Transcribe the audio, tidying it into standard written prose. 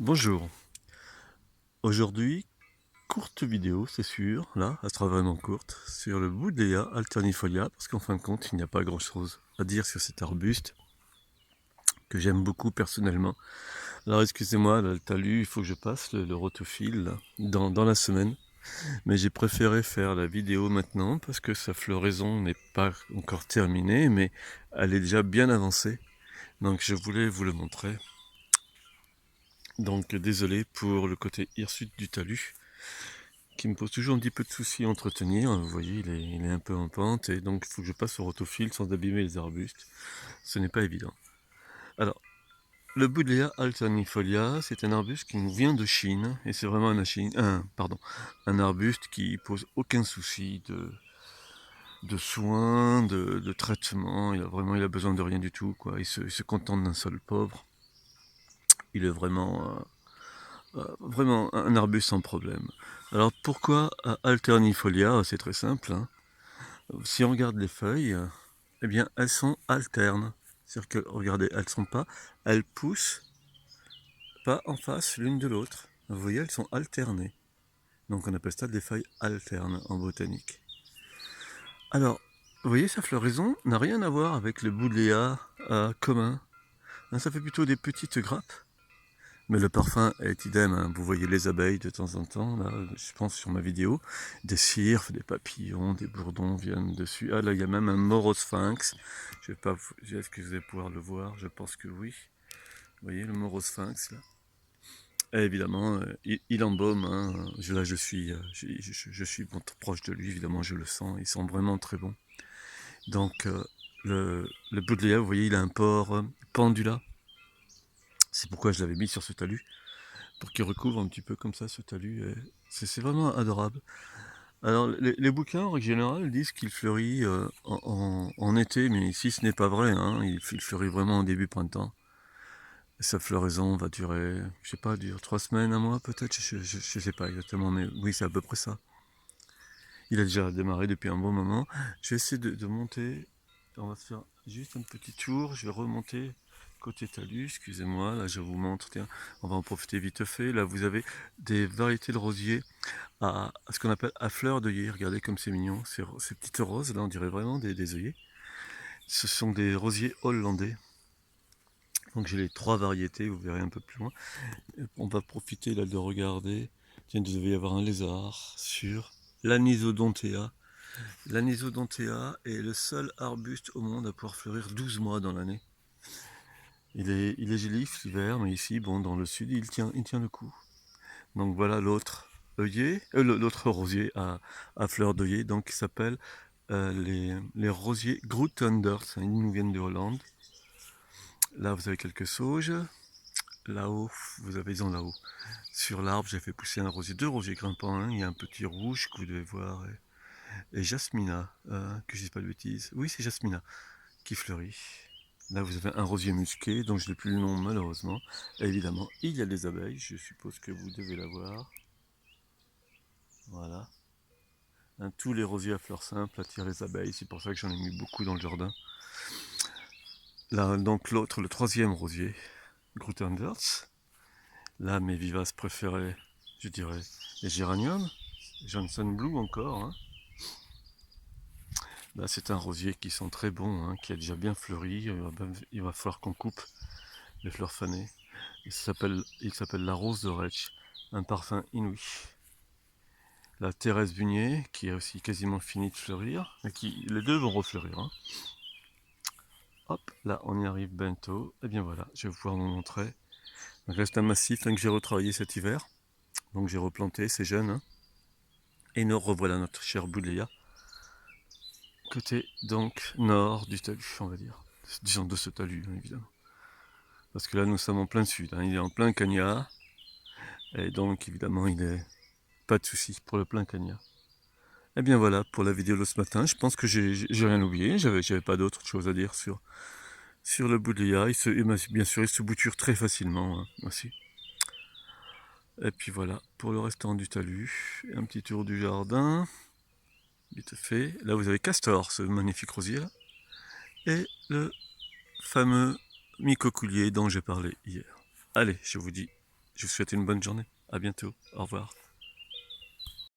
Bonjour, aujourd'hui, courte vidéo, c'est sûr, là, elle sera vraiment courte, sur le Buddleia alternifolia, parce qu'en fin de compte, il n'y a pas grand-chose à dire sur cet arbuste, que j'aime beaucoup personnellement. Alors excusez-moi, là, le talus, il faut que je passe le rotophile là, dans la semaine, mais j'ai préféré faire la vidéo maintenant, parce que sa floraison n'est pas encore terminée, mais elle est déjà bien avancée, donc je voulais vous le montrer. Donc désolé pour le côté hirsute du talus, qui me pose toujours un petit peu de soucis à entretenir. Vous voyez, il est un peu en pente, et donc il faut que je passe au rotophile sans abîmer les arbustes. Ce n'est pas évident. Alors, le Buddleia alternifolia, c'est un arbuste qui nous vient de Chine, et c'est vraiment un arbuste qui pose aucun souci de soins, de traitement. Il a besoin de rien du tout, quoi. Il se contente d'un sol pauvre. Il est vraiment un arbuste sans problème. Alors pourquoi alternifolia? C'est très simple, hein. Si on regarde les feuilles, eh bien, elles sont alternes. C'est-à-dire que, regardez, elles poussent pas en face l'une de l'autre. Vous voyez, elles sont alternées. Donc on appelle ça des feuilles alternes en botanique. Alors, vous voyez, sa floraison n'a rien à voir avec le Buddleia commun. Hein, ça fait plutôt des petites grappes. Mais le parfum est idem, hein. Vous voyez les abeilles de temps en temps, là, je pense sur ma vidéo. Des cirfes, des papillons, des bourdons viennent dessus. Ah là, il y a même un morosphinx. Je vais pas, est-ce que vous allez pouvoir le voir? Je pense que oui. Vous voyez le morosphinx là? Et évidemment, il embaume, hein. Là, je suis bon, proche de lui, évidemment, je le sens. Ils sont vraiment très bons. Donc, le Buddleia, vous voyez, il a un port pendula. C'est pourquoi je l'avais mis sur ce talus, pour qu'il recouvre un petit peu comme ça ce talus. C'est vraiment adorable. Alors les bouquins en règle générale disent qu'il fleurit en été, mais ici ce n'est pas vrai, hein. Il fleurit vraiment au début printemps. Et sa floraison va durer, je sais pas, dure 3 semaines, un mois peut-être, je sais pas exactement, mais oui c'est à peu près ça. Il a déjà démarré depuis un bon moment. Je vais essayer de monter, on va faire juste un petit tour, je vais remonter côté talus, excusez-moi, là je vous montre, tiens, on va en profiter vite fait. Là vous avez des variétés de rosiers à ce qu'on appelle à fleur d'œillet. Regardez comme c'est mignon, ces petites roses là, on dirait vraiment des œillets. Ce sont des rosiers hollandais. Donc j'ai les 3 variétés, vous verrez un peu plus loin. On va profiter là de regarder. Tiens, il devait y avoir un lézard sur l'anisodontea. L'anisodontea est le seul arbuste au monde à pouvoir fleurir 12 mois dans l'année. Il est gélif l'hiver, mais ici, bon, dans le sud, il tient le coup. Donc voilà l'autre œillet, l'autre rosier à fleur d'œillet, donc qui s'appelle les rosiers Grootenders. Ils nous viennent de Hollande. Là, vous avez quelques sauges. Là-haut, ils ont là-haut. Sur l'arbre, j'ai fait pousser un rosier, 2 rosiers grimpants. Hein. Il y a un petit rouge que vous devez voir. Et Jasmina, que je dise pas de bêtises. Oui, c'est Jasmina qui fleurit. Là, vous avez un rosier musqué, dont je n'ai plus le nom malheureusement. Et évidemment, il y a des abeilles. Je suppose que vous devez l'avoir. Voilà. Hein, tous les rosiers à fleurs simples attirent les abeilles. C'est pour ça que j'en ai mis beaucoup dans le jardin. Là, donc l'autre, le 3e rosier, Grutenders. Là, mes vivaces préférées, je dirais, les géraniums. Johnson Blue encore. Hein. Là, c'est un rosier qui sent très bon, hein, qui a déjà bien fleuri. Il va falloir qu'on coupe les fleurs fanées. Il s'appelle la rose de Retsch, un parfum inouï. La Thérèse Bunier, qui est aussi quasiment fini de fleurir, et les deux vont refleurir. Hein. Hop, là on y arrive bientôt. Et bien voilà, je vais pouvoir vous montrer. Donc là c'est un massif que j'ai retravaillé cet hiver. Donc j'ai replanté, c'est jeune. Hein. Et nous revoilà notre cher Buddleia. Côté donc nord du talus, on va dire. Disons de ce talus, hein, évidemment. Parce que là nous sommes en plein sud, hein. Il est en plein cagnard. Et donc évidemment il est pas de souci pour le plein cagnard. Et bien voilà pour la vidéo de ce matin. Je pense que j'ai rien oublié. J'avais pas d'autre chose à dire sur le Buddleia. Bien sûr, il se bouture très facilement hein, aussi. Et puis voilà, pour le restant du talus, un petit tour du jardin, vite fait. Là vous avez Castor, ce magnifique rosier là, et le fameux micocoulier dont j'ai parlé hier. Allez, je vous dis Je vous souhaite une bonne journée. À bientôt. Au revoir.